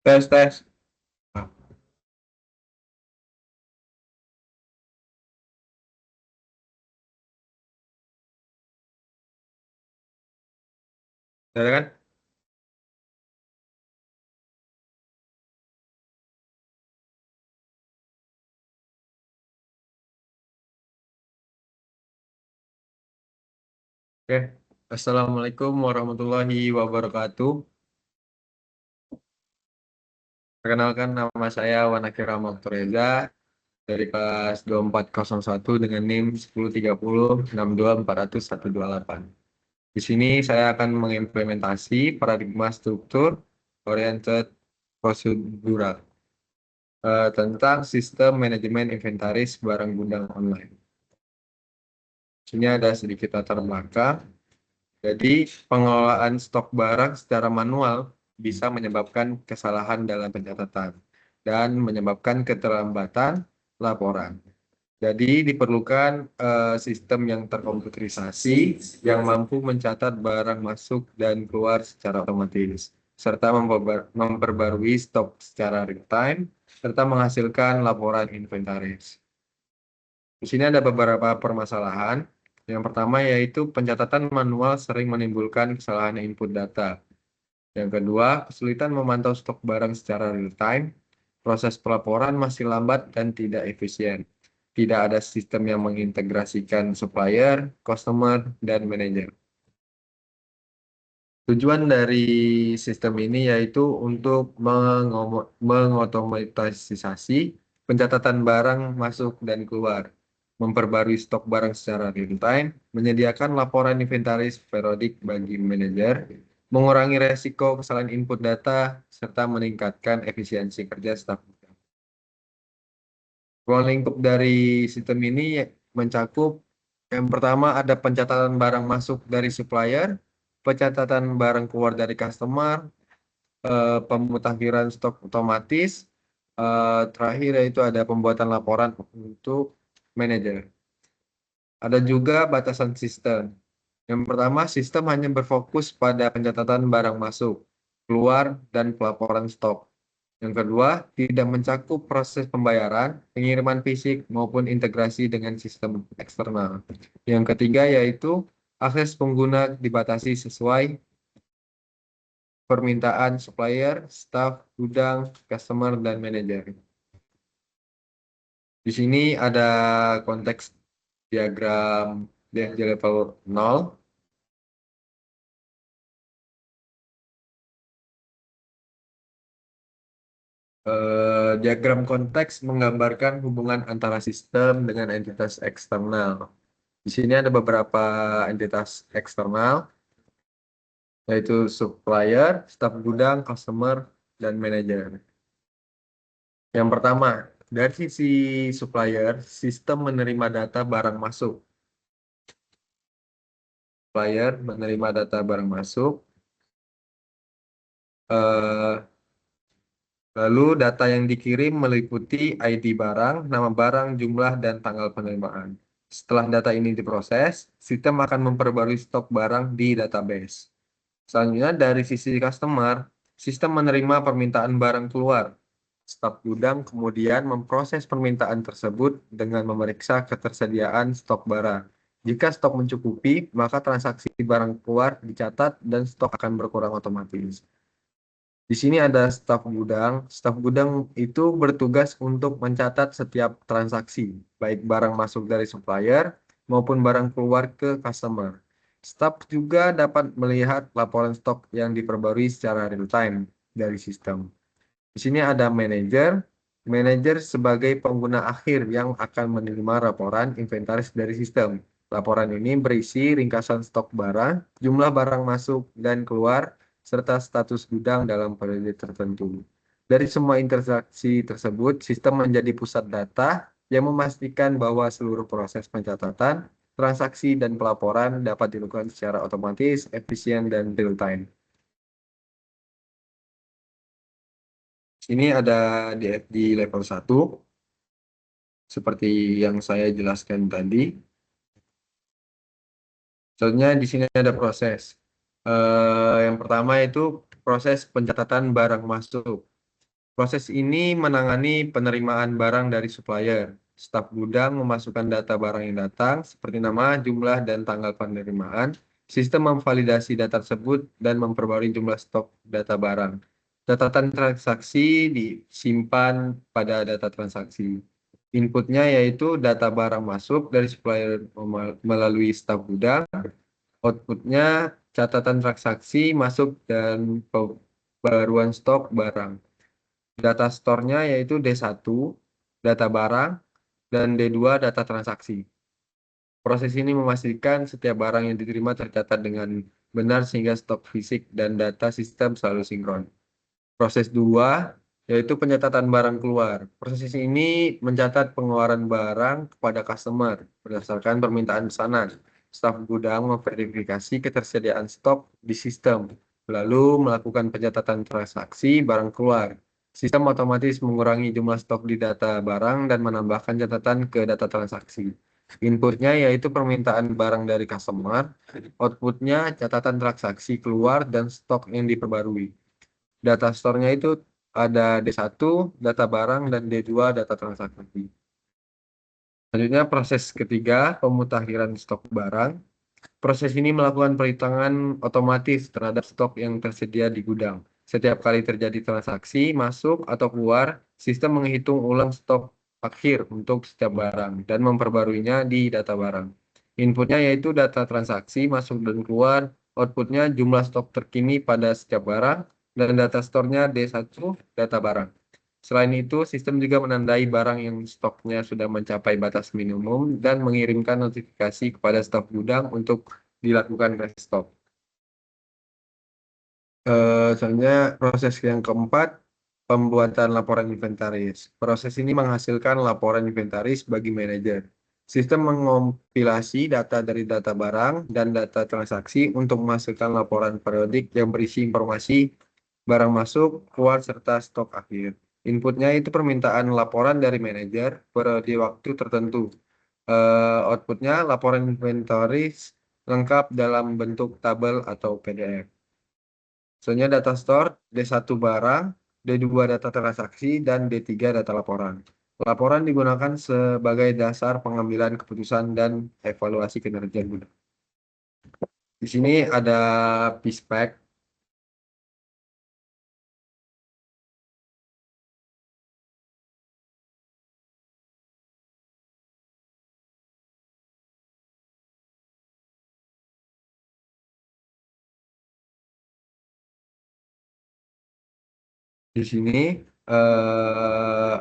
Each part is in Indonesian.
Tes, tes. Nah, ada kan? Oke. Assalamualaikum warahmatullahi wabarakatuh. Perkenalkan nama saya Wanaki Rahmat Reza dari kelas 2401 dengan NIM 1030 62 400 128. Di sini saya akan mengimplementasi paradigma struktur oriented procedural tentang sistem manajemen inventaris barang gudang online. Sini ada sedikit latar belakang. Jadi, pengelolaan stok barang secara manual bisa menyebabkan kesalahan dalam pencatatan dan menyebabkan keterlambatan laporan. Jadi, diperlukan sistem yang terkomputerisasi yang mampu mencatat barang masuk dan keluar secara otomatis, serta memperbarui stok secara real time, serta menghasilkan laporan inventaris. Di sini ada beberapa permasalahan. Yang pertama yaitu pencatatan manual sering menimbulkan kesalahan input data. Yang kedua, kesulitan memantau stok barang secara real time. Proses pelaporan masih lambat dan tidak efisien. Tidak ada sistem yang mengintegrasikan supplier, customer, dan manajer. Tujuan dari sistem ini yaitu untuk mengotomatisasi pencatatan barang masuk dan keluar, memperbarui stok barang secara real time, menyediakan laporan inventaris periodik bagi manajer, mengurangi resiko kesalahan input data, serta meningkatkan efisiensi kerja staf. Ruang lingkup dari sistem ini mencakup yang pertama ada pencatatan barang masuk dari supplier, pencatatan barang keluar dari customer, pemutakhiran stok otomatis, terakhir yaitu ada pembuatan laporan untuk manajer. Ada juga batasan sistem. Yang pertama, sistem hanya berfokus pada pencatatan barang masuk, keluar, dan pelaporan stok. Yang kedua, tidak mencakup proses pembayaran, pengiriman fisik, maupun integrasi dengan sistem eksternal. Yang ketiga yaitu akses pengguna dibatasi sesuai permintaan supplier, staff, gudang, customer, dan manajer. Di sini ada konteks diagram di level 0. Diagram konteks menggambarkan hubungan antara sistem dengan entitas eksternal. Di sini ada beberapa entitas eksternal, yaitu supplier, staf gudang, customer, dan manajer. Yang pertama, dari sisi supplier, sistem menerima data barang masuk. Supplier menerima data barang masuk. Eh, Lalu data yang dikirim meliputi ID barang, nama barang, jumlah, dan tanggal penerimaan. Setelah data ini diproses, sistem akan memperbarui stok barang di database. Selanjutnya dari sisi customer, sistem menerima permintaan barang keluar. Staf gudang kemudian memproses permintaan tersebut dengan memeriksa ketersediaan stok barang. Jika stok mencukupi, maka transaksi barang keluar dicatat dan stok akan berkurang otomatis. Di sini ada staf gudang. Staf gudang itu bertugas untuk mencatat setiap transaksi, baik barang masuk dari supplier maupun barang keluar ke customer. Staf juga dapat melihat laporan stok yang diperbarui secara real time dari sistem. Di sini ada manajer. Manajer sebagai pengguna akhir yang akan menerima laporan inventaris dari sistem. Laporan ini berisi ringkasan stok barang, jumlah barang masuk dan keluar, serta status gudang dalam periode tertentu. Dari semua interaksi tersebut, sistem menjadi pusat data yang memastikan bahwa seluruh proses pencatatan, transaksi, dan pelaporan dapat dilakukan secara otomatis, efisien, dan real time. Ini ada di level 1, seperti yang saya jelaskan tadi. Contohnya di sini ada proses. Yang pertama itu proses pencatatan barang masuk. Proses ini menangani penerimaan barang dari supplier. Staf gudang memasukkan data barang yang datang, seperti nama, jumlah, dan tanggal penerimaan. Sistem memvalidasi data tersebut dan memperbarui jumlah stok data barang. Catatan transaksi disimpan pada data transaksi. Inputnya yaitu data barang masuk dari supplier melalui staf gudang. Outputnya catatan transaksi masuk dan pembaruan stok barang. Data store-nya yaitu D1, data barang, dan D2, data transaksi. Proses ini memastikan setiap barang yang diterima tercatat dengan benar sehingga stok fisik dan data sistem selalu sinkron. Proses 2 yaitu pencatatan barang keluar. Proses ini mencatat pengeluaran barang kepada customer berdasarkan permintaan pesanan. Staf gudang memverifikasi ketersediaan stok di sistem, lalu melakukan pencatatan transaksi barang keluar. Sistem otomatis mengurangi jumlah stok di data barang dan menambahkan catatan ke data transaksi. Inputnya yaitu permintaan barang dari customer, outputnya catatan transaksi keluar dan stok yang diperbarui. Data store-nya itu ada D1, data barang, dan D2, data transaksi. Selanjutnya proses ketiga, pemutakhiran stok barang. Proses ini melakukan perhitungan otomatis terhadap stok yang tersedia di gudang. Setiap kali terjadi transaksi masuk atau keluar, sistem menghitung ulang stok akhir untuk setiap barang dan memperbaruinya di data barang. Inputnya yaitu data transaksi masuk dan keluar, outputnya jumlah stok terkini pada setiap barang, dan data store-nya D1, data barang. Selain itu, sistem juga menandai barang yang stoknya sudah mencapai batas minimum dan mengirimkan notifikasi kepada staf gudang untuk dilakukan restock. Selanjutnya, proses yang keempat, pembuatan laporan inventaris. Proses ini menghasilkan laporan inventaris bagi manajer. Sistem mengompilasi data dari data barang dan data transaksi untuk menghasilkan laporan periodik yang berisi informasi barang masuk, keluar, serta stok akhir. Inputnya itu permintaan laporan dari manajer periode waktu tertentu. Outputnya laporan inventaris lengkap dalam bentuk tabel atau PDF. Soalnya data store, D1 barang, D2 data transaksi, dan D3 data laporan. Laporan digunakan sebagai dasar pengambilan keputusan dan evaluasi kinerja gudang. Di sini ada PISPEC. Di sini eh,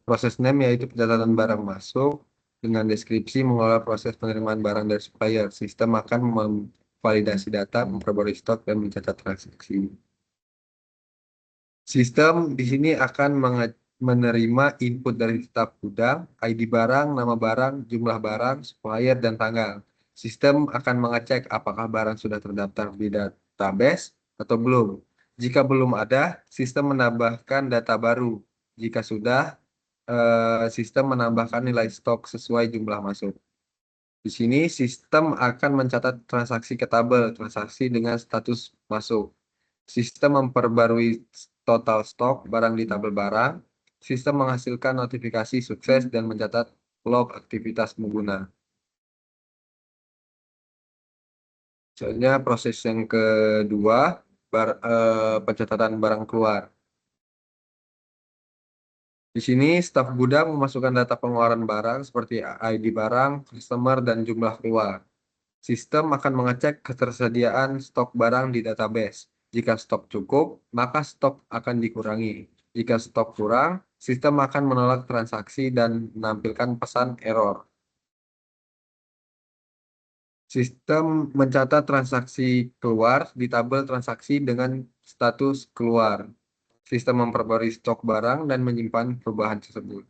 proses name yaitu pencatatan barang masuk dengan deskripsi mengelola proses penerimaan barang dari supplier. Sistem akan memvalidasi data, memperbarui stok, dan mencatat transaksi. Sistem di sini akan menerima input dari staf gudang, ID barang, nama barang, jumlah barang, supplier, dan tanggal. Sistem akan mengecek apakah barang sudah terdaftar di database atau belum. Jika belum ada, sistem menambahkan data baru. Jika sudah, sistem menambahkan nilai stok sesuai jumlah masuk. Di sini sistem akan mencatat transaksi ke tabel transaksi dengan status masuk. Sistem memperbarui total stok barang di tabel barang. Sistem menghasilkan notifikasi sukses dan mencatat log aktivitas pengguna. Selanjutnya proses yang kedua, pencatatan barang keluar. Di sini staf gudang memasukkan data pengeluaran barang seperti ID barang, customer, dan jumlah keluar. Sistem akan mengecek ketersediaan stok barang di database. Jika stok cukup, maka stok akan dikurangi. Jika stok kurang, sistem akan menolak transaksi dan menampilkan pesan error. Sistem mencatat transaksi keluar di tabel transaksi dengan status keluar. Sistem memperbarui stok barang dan menyimpan perubahan tersebut.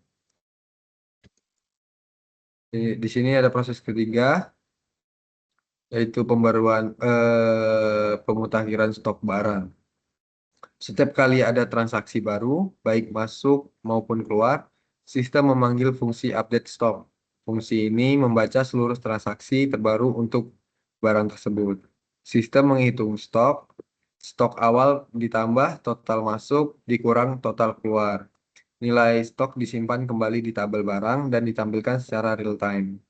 Di sini ada proses ketiga, yaitu pemutakhiran stok barang. Setiap kali ada transaksi baru, baik masuk maupun keluar, sistem memanggil fungsi update stock. Fungsi ini membaca seluruh transaksi terbaru untuk barang tersebut. Sistem menghitung stok, Stok awal ditambah total masuk dikurang total keluar. Nilai stok disimpan kembali di tabel barang dan ditampilkan secara real time.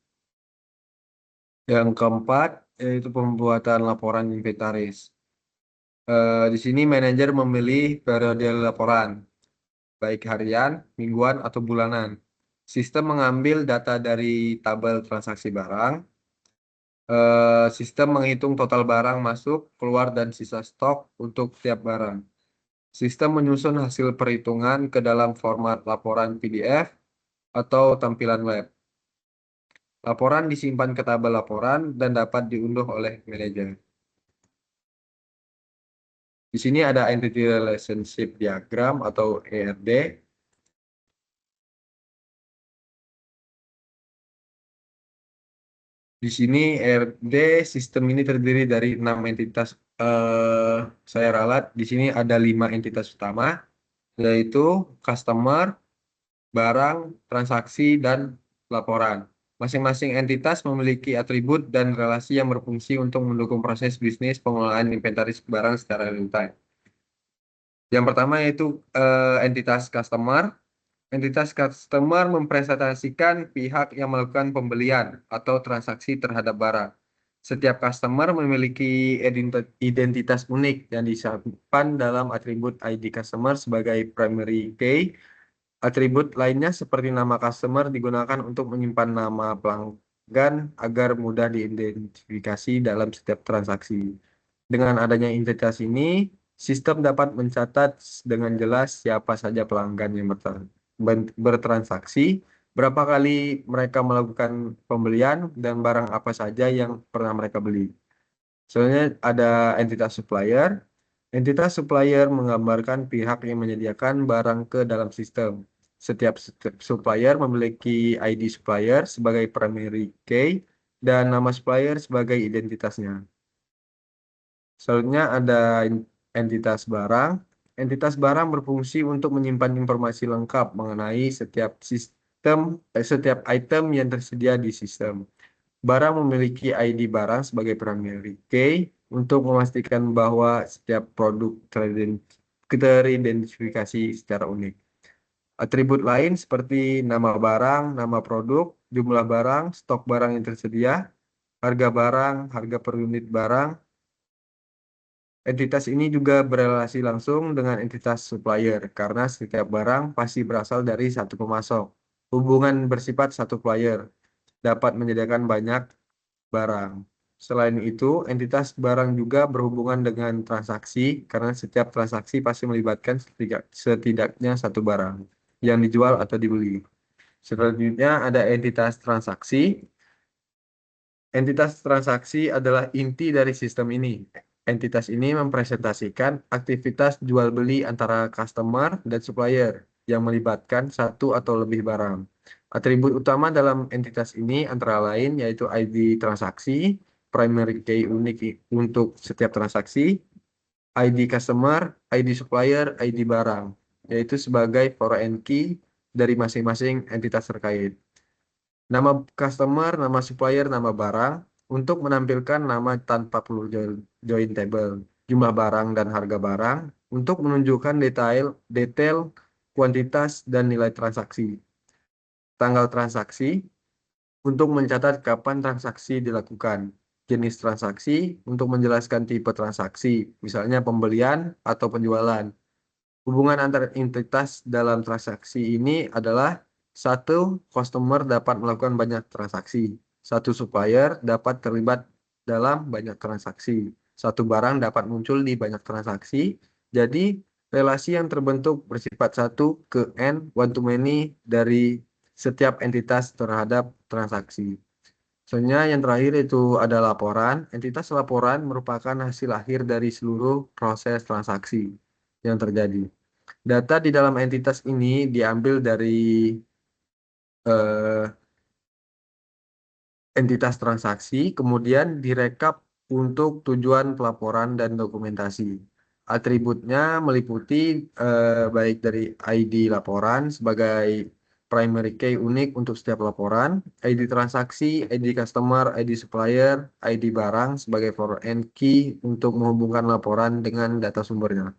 Yang keempat, yaitu pembuatan laporan inventaris. Di sini manajer memilih periode laporan, baik harian, mingguan, atau bulanan. Sistem mengambil data dari tabel transaksi barang. Sistem menghitung total barang masuk, keluar, dan sisa stok untuk tiap barang. Sistem menyusun hasil perhitungan ke dalam format laporan PDF atau tampilan web. Laporan disimpan ke tabel laporan dan dapat diunduh oleh manajer. Di sini ada Entity Relationship Diagram atau ERD. Di sini ERD sistem ini terdiri dari 6 entitas. eh, saya ralat. Di sini ada 5 entitas utama, yaitu customer, barang, transaksi, dan laporan. Masing-masing entitas memiliki atribut dan relasi yang berfungsi untuk mendukung proses bisnis pengelolaan inventaris barang secara real time. Yang pertama yaitu entitas customer. Entitas customer mempresentasikan pihak yang melakukan pembelian atau transaksi terhadap barang. Setiap customer memiliki identitas unik yang disimpan dalam atribut ID customer sebagai primary key. Atribut lainnya seperti nama customer digunakan untuk menyimpan nama pelanggan agar mudah diidentifikasi dalam setiap transaksi. Dengan adanya identitas ini, sistem dapat mencatat dengan jelas siapa saja pelanggan yang bertransaksi, berapa kali mereka melakukan pembelian, dan barang apa saja yang pernah mereka beli. Selanjutnya ada entitas supplier. Entitas supplier menggambarkan pihak yang menyediakan barang ke dalam sistem. Setiap supplier memiliki ID supplier sebagai primary key dan nama supplier sebagai identitasnya. Selanjutnya ada entitas barang. Entitas barang berfungsi untuk menyimpan informasi lengkap mengenai setiap item yang tersedia di sistem. Barang memiliki ID barang sebagai primary key untuk memastikan bahwa setiap produk teridentifikasi secara unik. Atribut lain seperti nama barang, nama produk, jumlah barang, stok barang yang tersedia, harga barang, harga per unit barang. Entitas ini juga berelasi langsung dengan entitas supplier karena setiap barang pasti berasal dari satu pemasok. Hubungan bersifat satu supplier dapat menyediakan banyak barang. Selain itu, entitas barang juga berhubungan dengan transaksi karena setiap transaksi pasti melibatkan setidaknya satu barang yang dijual atau dibeli. Selanjutnya ada entitas transaksi. Entitas transaksi adalah inti dari sistem ini. Entitas ini mempresentasikan aktivitas jual beli antara customer dan supplier yang melibatkan satu atau lebih barang. Atribut utama dalam entitas ini antara lain yaitu ID transaksi, primary key unik untuk setiap transaksi, ID customer, ID supplier, ID barang, yaitu sebagai foreign key dari masing-masing entitas terkait. Nama customer, nama supplier, nama barang untuk menampilkan nama tanpa perlu join table, jumlah barang dan harga barang untuk menunjukkan detail, kuantitas dan nilai transaksi. Tanggal transaksi untuk mencatat kapan transaksi dilakukan. Jenis transaksi untuk menjelaskan tipe transaksi, misalnya pembelian atau penjualan. Hubungan antar entitas dalam transaksi ini adalah satu customer dapat melakukan banyak transaksi, satu supplier dapat terlibat dalam banyak transaksi, satu barang dapat muncul di banyak transaksi. Jadi, relasi yang terbentuk bersifat satu ke n, one to many dari setiap entitas terhadap transaksi. Selanjutnya yang terakhir itu ada laporan. Entitas laporan merupakan hasil akhir dari seluruh proses transaksi yang terjadi. Data di dalam entitas ini diambil dari eh, entitas transaksi, kemudian direkap untuk tujuan pelaporan dan dokumentasi. Atributnya meliputi baik dari ID laporan sebagai primary key unik untuk setiap laporan, ID transaksi, ID customer, ID supplier, ID barang sebagai foreign key untuk menghubungkan laporan dengan data sumbernya.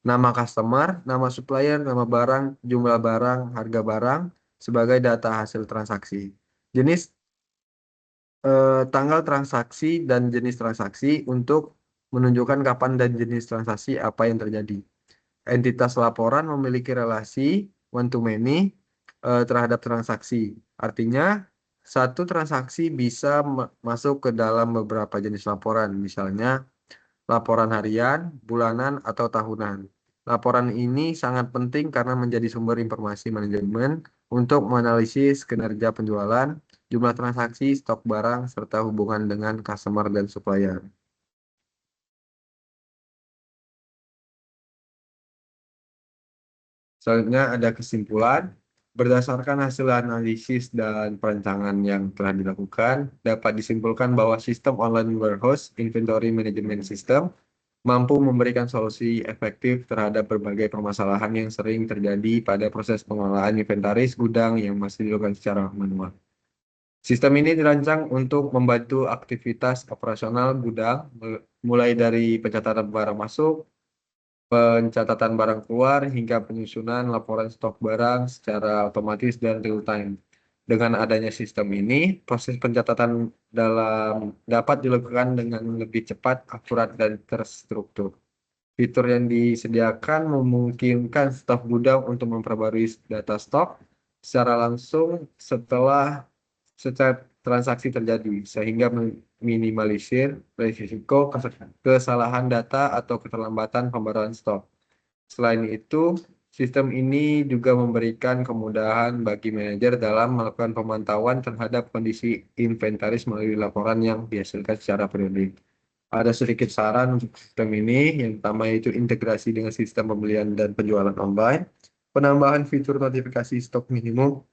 Nama customer, nama supplier, nama barang, jumlah barang, harga barang sebagai data hasil transaksi. Jenis tanggal transaksi dan jenis transaksi untuk menunjukkan kapan dan jenis transaksi apa yang terjadi. Entitas laporan memiliki relasi one to many terhadap transaksi. Artinya, satu transaksi bisa masuk ke dalam beberapa jenis laporan, misalnya laporan harian, bulanan, atau tahunan. Laporan ini sangat penting karena menjadi sumber informasi manajemen untuk menganalisis kinerja penjualan, jumlah transaksi, stok barang, serta hubungan dengan customer dan supplier. Selanjutnya ada kesimpulan. Berdasarkan hasil analisis dan perancangan yang telah dilakukan, dapat disimpulkan bahwa sistem online warehouse inventory management system mampu memberikan solusi efektif terhadap berbagai permasalahan yang sering terjadi pada proses pengelolaan inventaris gudang yang masih dilakukan secara manual. Sistem ini dirancang untuk membantu aktivitas operasional gudang, mulai dari pencatatan barang masuk, pencatatan barang keluar hingga penyusunan laporan stok barang secara otomatis dan real time. Dengan adanya sistem ini, proses pencatatan dapat dilakukan dengan lebih cepat, akurat, dan terstruktur. Fitur yang disediakan memungkinkan staf gudang untuk memperbarui data stok secara langsung setelah transaksi terjadi, sehingga meminimalisir risiko kesalahan data atau keterlambatan pembaruan stok. Selain itu, sistem ini juga memberikan kemudahan bagi manajer dalam melakukan pemantauan terhadap kondisi inventaris melalui laporan yang dihasilkan secara periodik. Ada sedikit saran untuk sistem ini. Yang pertama yaitu integrasi dengan sistem pembelian dan penjualan online, penambahan fitur notifikasi stok minimum,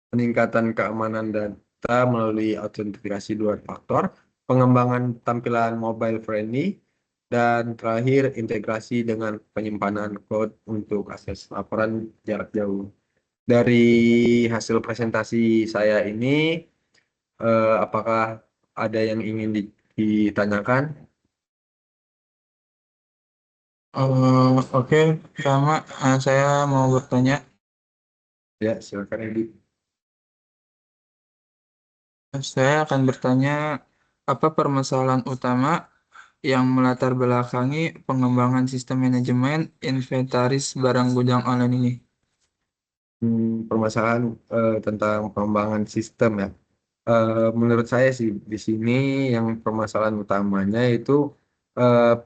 peningkatan keamanan data melalui autentifikasi dua faktor, pengembangan tampilan mobile friendly, dan terakhir integrasi dengan penyimpanan cloud untuk akses laporan jarak jauh. Dari hasil presentasi saya ini, apakah ada yang ingin ditanyakan? Oke, pertama saya mau bertanya, Ya, silakan Edi. saya akan bertanya apa permasalahan utama yang melatar belakangi pengembangan sistem manajemen inventaris barang gudang online ini. Permasalahan tentang pengembangan sistem ya. Menurut saya sih di sini yang permasalahan utamanya itu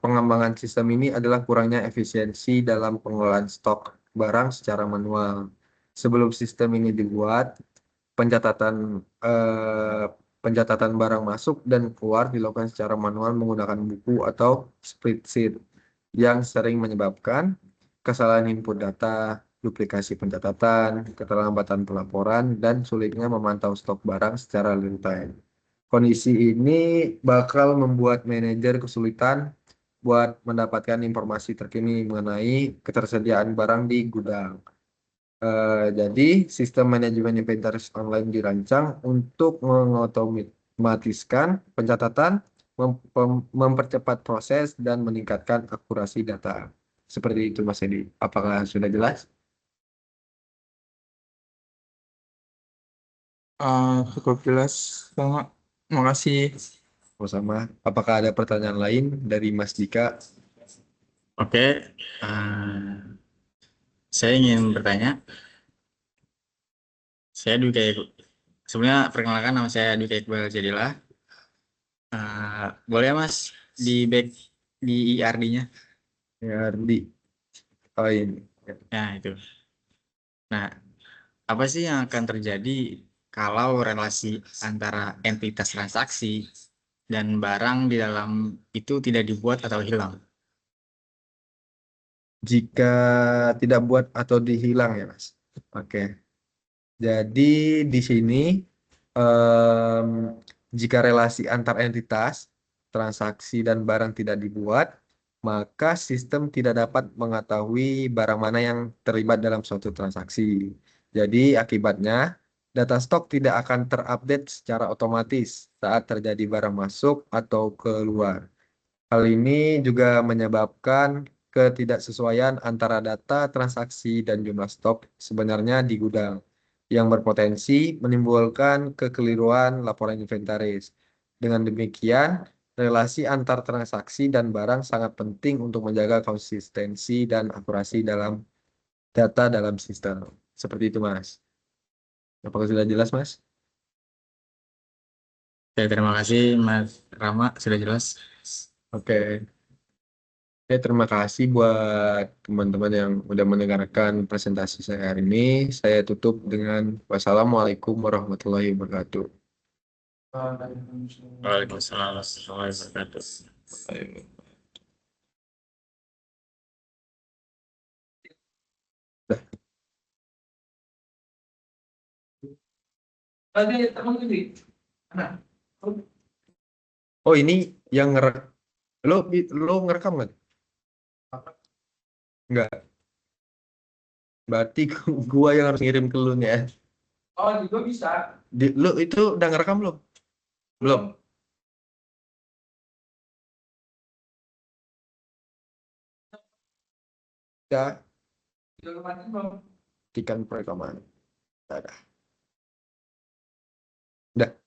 pengembangan sistem ini adalah kurangnya efisiensi dalam pengelolaan stok barang secara manual. Sebelum sistem ini dibuat, pencatatan eh, pencatatan barang masuk dan keluar dilakukan secara manual menggunakan buku atau spreadsheet yang sering menyebabkan kesalahan input data, duplikasi pencatatan, keterlambatan pelaporan, dan sulitnya memantau stok barang secara real time. Kondisi ini bakal membuat manajer kesulitan buat mendapatkan informasi terkini mengenai ketersediaan barang di gudang. Jadi, sistem manajemen inventaris online dirancang untuk mengotomatiskan pencatatan, mempercepat proses, dan meningkatkan akurasi data. Seperti itu, Mas Edi. Apakah sudah jelas? Cukup jelas, sama. Makasih. Sama. Apakah ada pertanyaan lain dari Mas Dika? Oke, eh, saya ingin bertanya. Saya Dwi Kayak sebenarnya perkenalkan nama saya Dwi Iqbal Jadilah. Boleh ya Mas di back di IRD-nya? Ya, di. Oh, ini. Ya. Nah itu. Nah, apa sih yang akan terjadi kalau relasi antara entitas transaksi dan barang di dalam itu tidak dibuat atau hilang? Jika tidak buat atau dihilang ya, Mas. Oke. Jadi di sini em, jika relasi antar entitas, transaksi dan barang tidak dibuat, maka sistem tidak dapat mengetahui barang mana yang terlibat dalam suatu transaksi. Jadi akibatnya data stok tidak akan terupdate secara otomatis saat terjadi barang masuk atau keluar. Hal ini juga menyebabkan ketidaksesuaian antara data transaksi dan jumlah stok sebenarnya di gudang, yang berpotensi menimbulkan kekeliruan laporan inventaris. Dengan demikian, relasi antar transaksi dan barang sangat penting untuk menjaga konsistensi dan akurasi dalam data dalam sistem. Seperti itu, Mas. Apakah sudah jelas, Mas? Oke, terima kasih Mas Rama, sudah jelas. Oke. Oke, terima kasih buat teman-teman yang udah mendengarkan presentasi saya hari ini. Saya tutup dengan wassalamualaikum warahmatullahi wabarakatuh. Waalaikumsalam warahmatullahi wabarakatuh. Oh, ini yang lo lo ngerekam nggak? Nggak. Berarti gua yang harus ngirim ke lu nih ya. Oh, juga bisa. Lu itu udah ngerekam belum? Belum. Ya, tikan perekaman. Dadah. Udah.